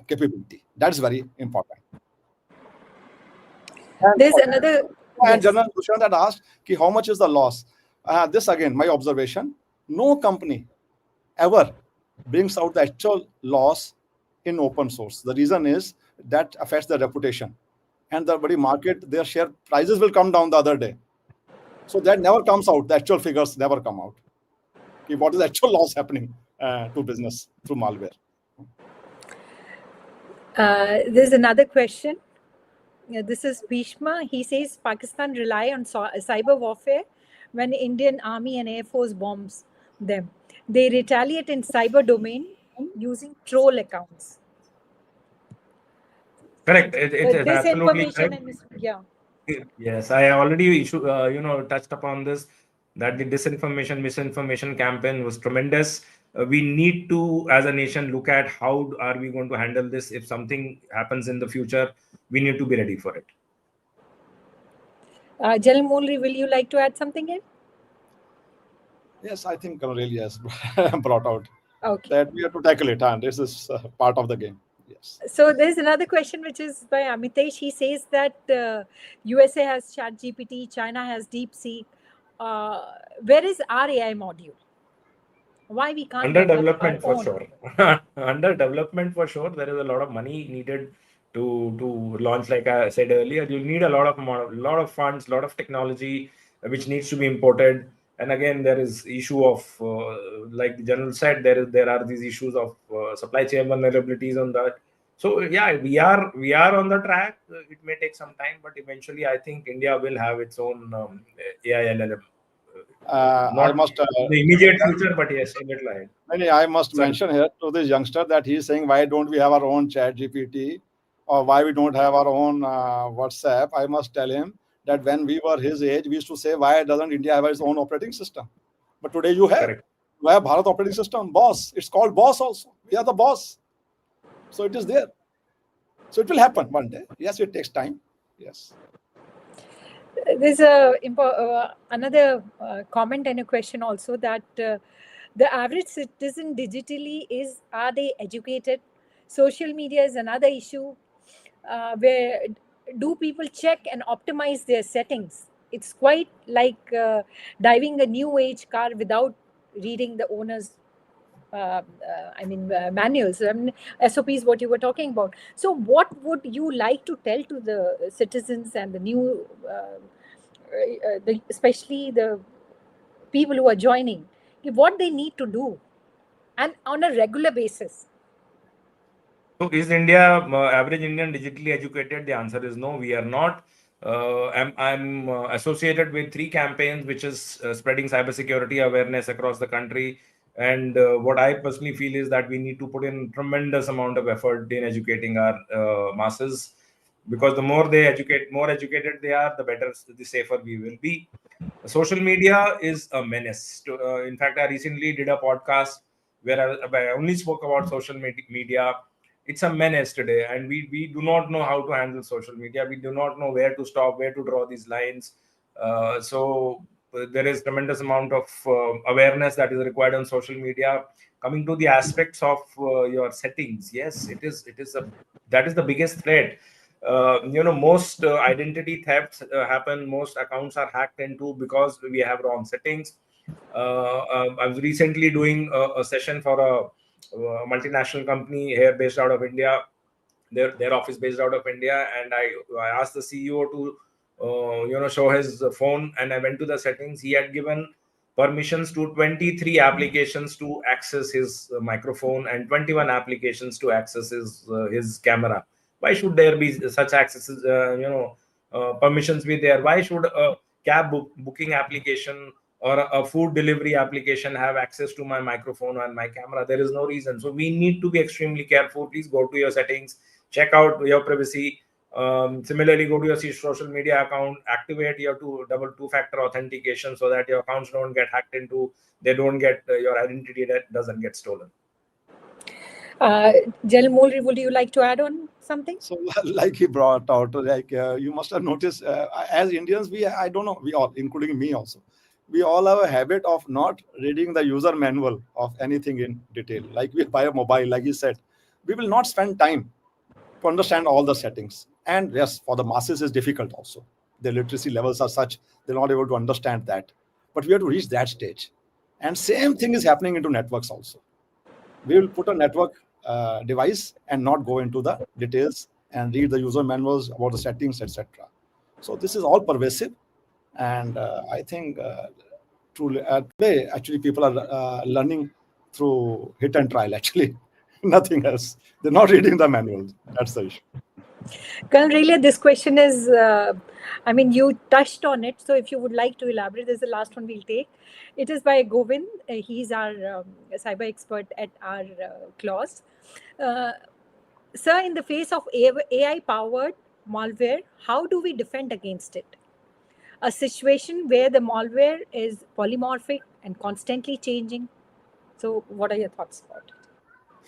capability. That's very important. There's another. And Yes. General Roshan had asked, how much is the loss? This again, my observation, no company ever brings out the actual loss in open source. The reason is that affects their reputation. And the body market, their share prices will come down the other day. So that never comes out. The actual figures never come out. Okay, what is the actual loss happening to business through malware? There's another question. This is Bhishma. He says Pakistan rely on cyber warfare when Indian Army and Air Force bombs them. They retaliate in cyber domain using troll accounts. Correct. It is absolutely Disinformation correct. and yeah. Yes, I already touched upon this, that the disinformation, misinformation campaign was tremendous. We need to, as a nation, look at how are we going to handle this. If something happens in the future, we need to be ready for it. General Moolri, will you like to add something in? Yes, I think Relia has brought out Okay. that we have to tackle it, and this is part of the game. Yes. So there's another question which is by Amitesh. He says that USA has ChatGPT, China has DeepSeek. Where is our AI module? Why we can't Under develop development our for own? sure. Under development for sure. There is a lot of money needed to launch. Like I said earlier, you need a lot of funds, lot of technology which needs to be imported. And again, there is issue of like the general said, there are these issues of supply chain vulnerabilities on that. So yeah, we are on the track. It may take some time, but eventually, I think India will have its own AI LLM. I Not must in the immediate future, but yes, a little ahead. I must Sorry. mention here to this youngster that he's saying, why don't we have our own chat GPT, or why we don't have our own WhatsApp? I must tell him that when we were his age, we used to say, why doesn't India have its own operating system? But today you have. Correct. You have Bharat operating system, boss. It's called boss also. We are the boss. So it is there. So it will happen one day. Yes, it takes time. Yes. There's another comment and a question also that the average citizen digitally are they educated? Social media is another issue where do people check and optimize their settings? It's quite like driving a new age car without reading the owner's manuals. SOPs, what you were talking about. So what would you like to tell to the citizens and the new, especially the people who are joining, what they need to do and on a regular basis? So is India, average Indian digitally educated? The answer is no, we are not. I'm associated with 3 campaigns, which is spreading cybersecurity awareness across the country. And what I personally feel is that we need to put in tremendous amount of effort in educating our masses, because the more educated they are, the better, the safer we will be. Social media is a menace. In fact, I recently did a podcast where I only spoke about social media. It's a menace today, and we do not know how to handle social media. We do not know where to stop, where to draw these lines. So there is tremendous amount of awareness that is required on social media. Coming to the aspects of your settings, yes, that is the biggest threat. Most identity thefts happen. Most accounts are hacked into because we have wrong settings. I was recently doing a session for a multinational company here based out of India, their office based out of India, and I asked the CEO to show his phone, and I went to the settings. He had given permissions to 23 applications to access his microphone and 21 applications to access his camera. Why should there be such accesses, permissions be there? Why should a booking application or a food delivery application have access to my microphone and my camera? There is no reason. So we need to be extremely careful. Please go to your settings, check out your privacy. Similarly, go to your social media account, activate your two-factor authentication so that your accounts don't get hacked into, they don't get your identity that doesn't get stolen. General Moolri, would you like to add on something? So, like he brought out, you must have noticed, as Indians, I don't know, we all, including me also, we all have a habit of not reading the user manual of anything in detail. Like we buy a mobile, like you said, we will not spend time to understand all the settings. And yes, for the masses is difficult also. Their literacy levels are such, they're not able to understand that. But we have to reach that stage. And same thing is happening into networks also. We will put a network device and not go into the details and read the user manuals about the settings, etc. So this is all pervasive. And I think truly today, actually, people are learning through hit and trial, actually. Nothing else. They're not reading the manuals. That's the issue. Colonel Relia, this question is, you touched on it. So if you would like to elaborate, this is the last one we'll take. It is by Govind. He's our cyber expert at our clause. Sir, in the face of AI-powered malware, how do we defend against it? A situation where the malware is polymorphic and constantly changing. So what are your thoughts about it?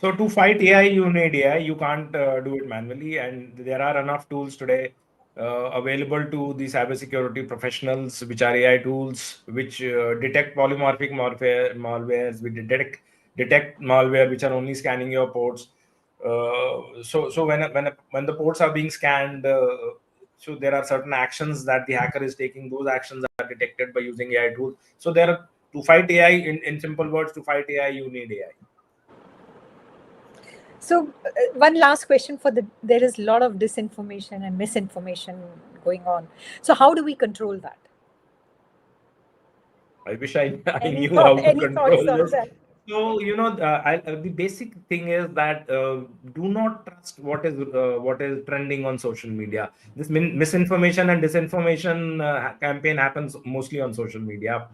So to fight AI, you need AI. You can't do it manually, and there are enough tools today available to the cybersecurity professionals, which are AI tools, which detect polymorphic malwares, which detect malware, which are only scanning your ports. So when the ports are being scanned, so there are certain actions that the hacker is taking. Those actions are detected by using AI tools. So to fight AI, in simple words, to fight AI, you need AI. So one last question there is a lot of disinformation and misinformation going on. So how do we control that? I wish I knew how to control this. That? So, the basic thing is that do not trust what is trending on social media. This misinformation and disinformation campaign happens mostly on social media,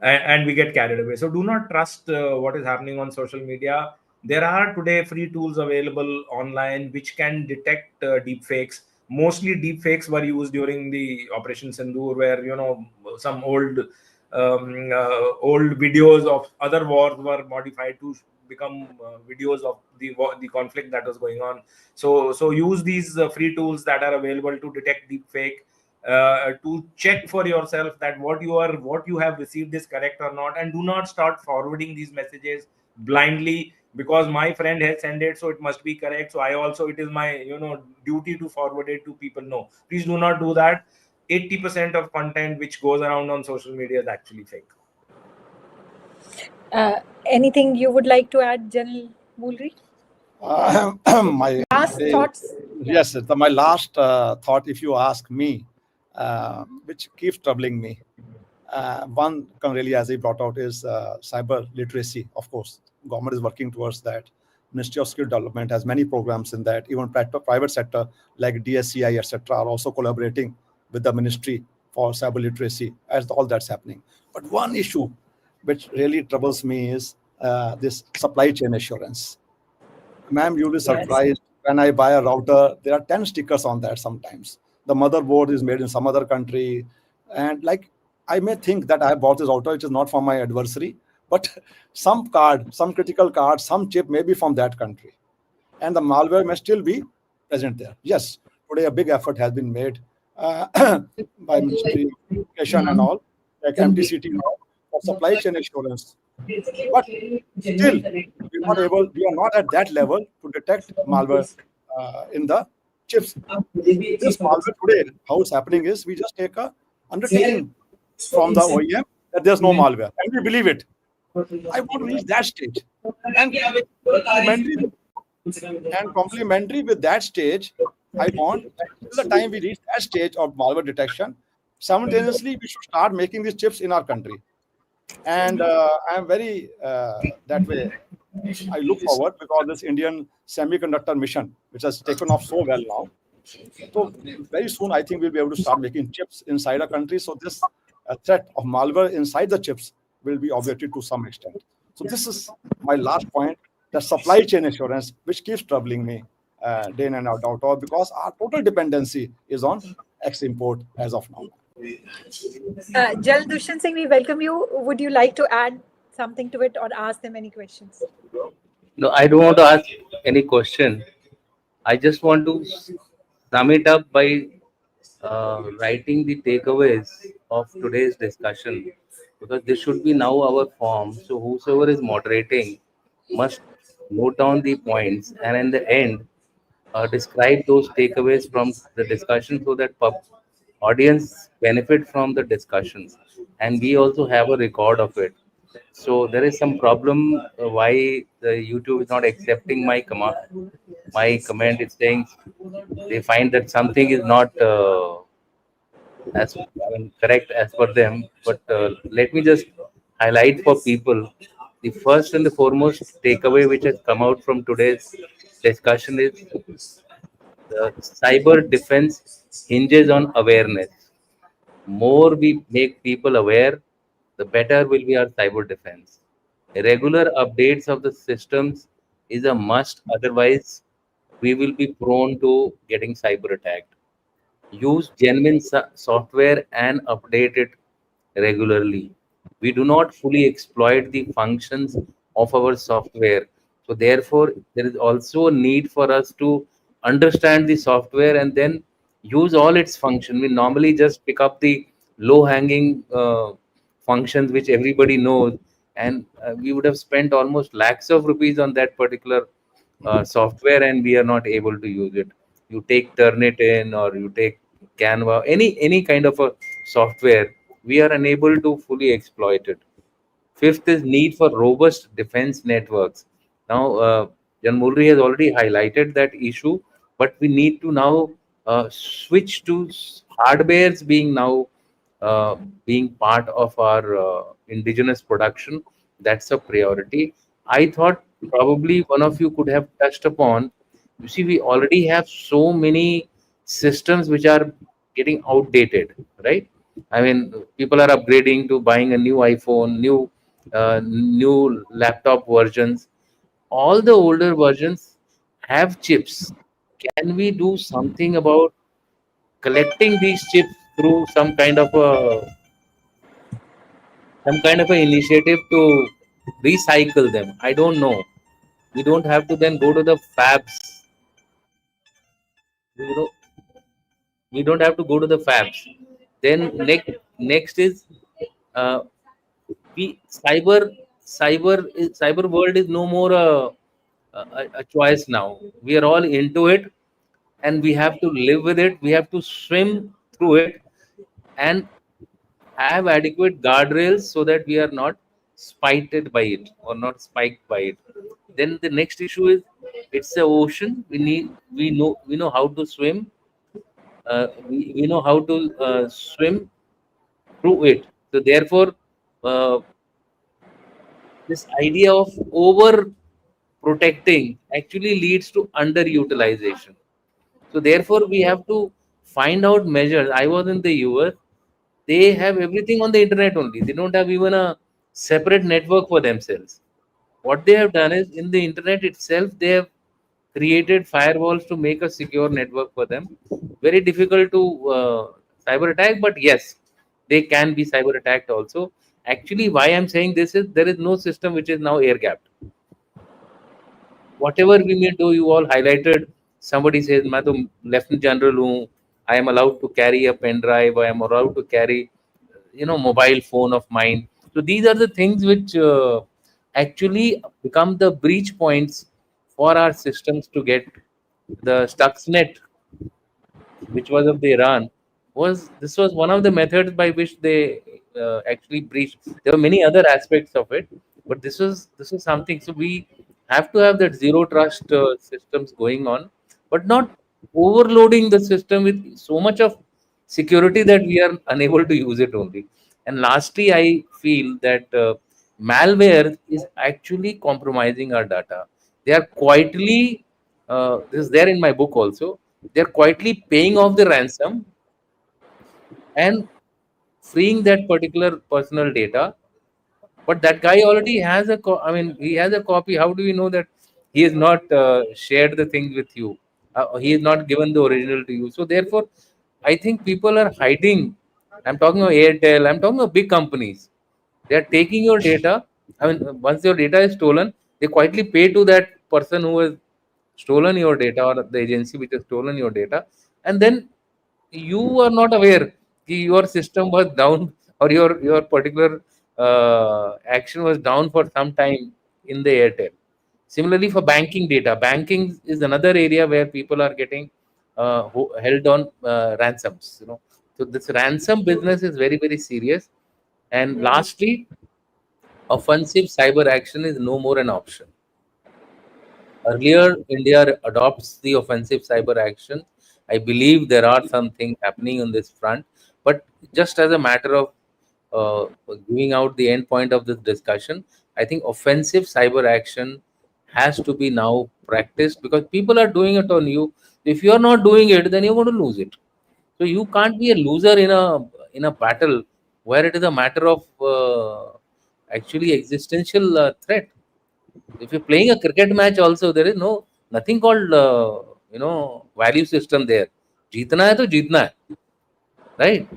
and we get carried away. So do not trust what is happening on social media. There are today free tools available online which can detect deepfakes. Mostly deepfakes were used during the Operation Sindoor, where some old videos of other wars were modified to become videos of the conflict that was going on. So use these free tools that are available to detect deepfake. To check for yourself that what you have received is correct or not, and do not start forwarding these messages blindly because my friend has sent it, so it must be correct. So it is my duty to forward it to people. No, please do not do that. 80% of content which goes around on social media is actually fake. Anything you would like to add, General Moolri? My last thoughts? Yes, my last thought, if you ask me, which keeps troubling me. One, really, as he brought out, is cyber literacy. Of course, government is working towards that. Ministry of Skill Development has many programs in that. Even private sector like DSCI, etc., are also collaborating with the ministry for cyber literacy, as all that's happening. But one issue which really troubles me is this supply chain assurance. Ma'am, you'll be surprised. When I buy a router, there are 10 stickers on that sometimes. The motherboard is made in some other country. And I may think that I bought this router, which is not from my adversary, but some critical card, some chip may be from that country. And the malware may still be present there. Yes, today a big effort has been made by Ministry of Education and all, like MTCT and all, for supply chain assurance. But still, we are not at that level to detect malware in the chips. This malware today, how it's happening is we just take a undertaking from the OEM that there's no malware, and we believe it. I want to reach that stage. And And complementary with that stage, I want that till the time we reach that stage of malware detection, simultaneously we should start making these chips in our country. And I am very that way. I look forward because this Indian semiconductor mission, which has taken off so well now. So very soon, I think we'll be able to start making chips inside our country. So this threat of malware inside the chips will be obviated to some extent. So this is my last point: the supply chain assurance, which keeps troubling me day in and out, because our total dependency is on X import as of now. Jal Dushan Singh, we welcome you. Would you like to add something to it or ask them any questions? No, I don't want to ask any question. I just want to sum it up by writing the takeaways of today's discussion, because this should be now our form. So whosoever is moderating must note down the points, and in the end describe those takeaways from the discussion, so that audience benefit from the discussions, and we also have a record of it. So there is some problem why the YouTube is not accepting my command. My comment is saying they find that something is not as correct as per them. But let me just highlight for people the first and the foremost takeaway which has come out from today's discussion is the cyber defense hinges on awareness. More we make people aware, the better will be our cyber defense. Regular updates of the systems is a must, otherwise, we will be prone to getting cyber attacked. Use genuine software and update it regularly. We do not fully exploit the functions of our software. So, therefore, there is also a need for us to understand the software and then use all its function. We normally just pick up the low hanging functions which everybody knows, and we would have spent almost lakhs of rupees on that particular software, and we are not able to use it. You take Turnitin or you take Canva, any kind of a software, we are unable to fully exploit it. Fifth is need for robust defense networks. Now, Jan Moolri has already highlighted that issue, but we need to now switch to hardwares being now uh, being part of our indigenous production. That's a priority. I thought probably one of you could have touched upon. You see, we already have so many systems which are getting outdated, right? I mean, people are upgrading to buying a new iPhone, new laptop versions. All the older versions have chips. Can we do something about collecting these chips through some kind of an initiative to recycle them? I don't know. We don't have to then go to the fabs. You know, we don't have to go to the fabs. Then next is uh, we cyber world is no more a choice now. We are all into it, and we have to live with it. We have to swim through it and have adequate guardrails so that we are not spited by it or not spiked by it. Then the next issue is it's the ocean. We know how to swim. We know how to swim through it. So therefore, uh, this idea of over protecting actually leads to underutilization. So therefore, we have to find out measures. I was in the US. They have everything on the internet only. They don't have even a separate network for themselves. What they have done is in the internet itself, they have created firewalls to make a secure network for them. Very difficult to cyber attack, but yes, they can be cyber attacked also. Actually, why I'm saying this is there is no system which is now air gapped. Whatever we may do, you all highlighted. Somebody says, "मैं तो Lieutenant General हूँ. I am allowed to carry a pen drive. I am allowed to carry, mobile phone of mine." So these are the things which actually become the breach points for our systems to get the Stuxnet, which was of the Iran. Was one of the methods by which they actually breached. There were many other aspects of it, but this was something. So we have to have that zero trust systems going on, but not overloading the system with so much of security that we are unable to use it only. And lastly, I feel that malware is actually compromising our data. They are quietly, this is there in my book also, they're quietly paying off the ransom and freeing that particular personal data. But that guy already has a I mean, he has a copy. How do we know that he has not shared the thing with you? He has not given the original to you. So therefore, I think people are hiding. I'm talking about Airtel. I'm talking about big companies. They are taking your data. I mean, once your data is stolen, they quietly pay to that person who has stolen your data, or the agency which has stolen your data, and then you are not aware कि your system was down, or your particular action was down for some time in the Airtel. Similarly, for banking data, banking is another area where people are getting held on ransoms. So this ransom business is very, very serious. And lastly, offensive cyber action is no more an option. Earlier, India adopts the offensive cyber action. I believe there are some things happening on this front, but just as a matter of giving out the end point of this discussion, I think offensive cyber action has to be now practiced, because people are doing it on you. If you are not doing it, then you're going to lose it. So you can't be a loser in a battle where it is a matter of actually existential threat. If you're playing a cricket match also, there is nothing called value system there. जीतना है तो जीतना है, right?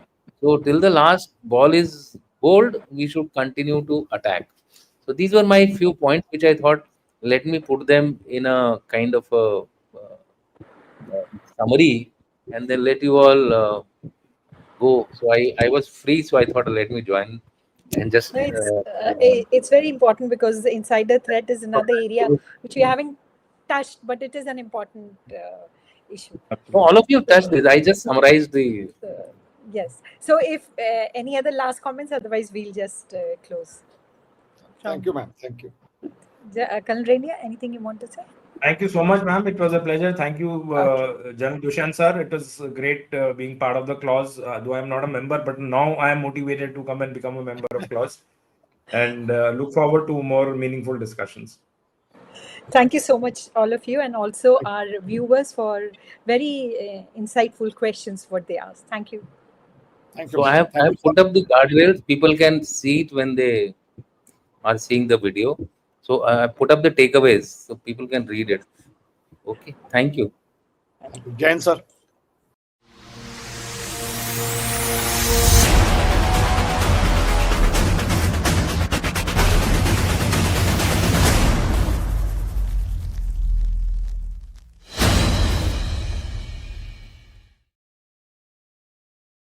So till the last ball is bowled, we should continue to attack. So these were my few points which I thought, let me put them in a kind of a summary, and then let you all go. So I was free, so I thought, let me join and just No, it's very important, because the insider threat is another area which we haven't touched, but it is an important issue. So all of you touched this. I just summarized the. Yes. So if any other last comments, otherwise we'll just close. Thank you, ma'am. Thank you. Colonel Relia, anything you want to say? Thank you so much, ma'am. It was a pleasure. Thank you, General Dushan sir. It was great being part of the clause. Though I am not a member, but now I am motivated to come and become a member of clause, and look forward to more meaningful discussions. Thank you so much, all of you, and also our viewers for very insightful questions what they asked. Thank you. Thank you. So I have put up the guardrails. People can see it when they are seeing the video. So I put up the takeaways so people can read it. Okay. Thank you. Jain, sir.